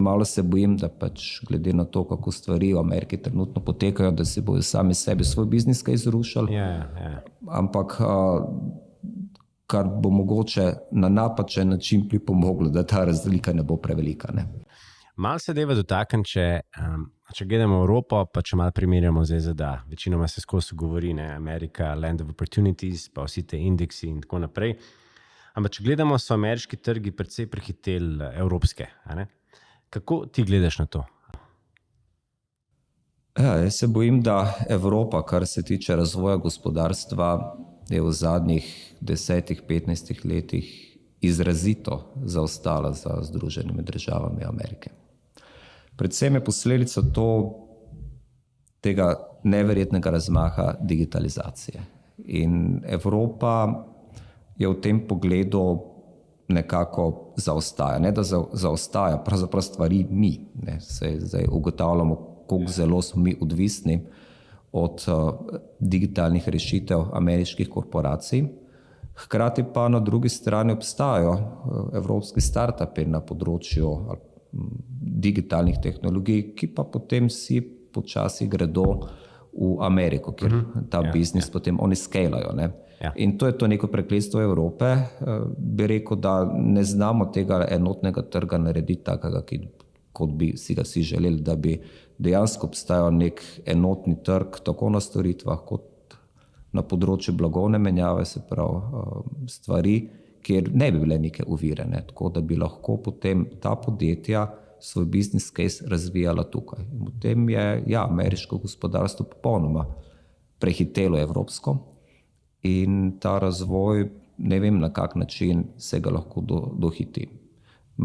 malo se bojim, da pač glede na to, kako stvari v Ameriki trenutno potekajo, da si bojo sami sebi svoj biznis kaj zrušili. Ampak kar bo mogoče na napačen način pripomoglo, da ta razlika ne bo prevelika. Ne? Malo se deva dotakniti, če gledamo Evropo, pa če malo primerjamo z ZDA. Večinoma se skozi govori, ne, Amerika, land of opportunities, pa vsi te indeksi in tako naprej. Ampak če gledamo, so ameriški trgi precej prehiteli evropske. Kako ti gledaš na to? Jaz se bojim, da Evropa, kar se tiče razvoja gospodarstva, je v zadnjih 10-15 letih izrazito zaostala za Združenimi državami Amerike. Predvsem je posledica tega neverjetnega razmaha digitalizacije. In Evropa je v tem pogledu nekako zaostaja. Ne da zaostaja, pravzaprav stvari ni. Zdaj ugotavljamo, koliko zelo smo mi odvisni od digitalnih rešitev ameriških korporacij. Hkrati pa na drugi strani obstajajo evropski startupi na področju digitalnih tehnologij, ki pa potem si počasi gredo v Ameriko, ker ta biznis potem oni skalajo. In to je to neko prekletstvo Evrope. Bi rekel, da ne znamo tega enotnega trga narediti takega, kot bi si ga si želeli, da bi dejansko obstajal nek enotni trg, tako na storitvah, kot na področju blagovne menjave, se pravi stvari, kjer ne bi bile neke ovire, tako da bi lahko potem ta podjetja svoj business case razvijala tukaj. In potem je ameriško gospodarstvo popolnoma prehitelo evropsko in ta razvoj, ne vem na kak način se ga lahko dohiti.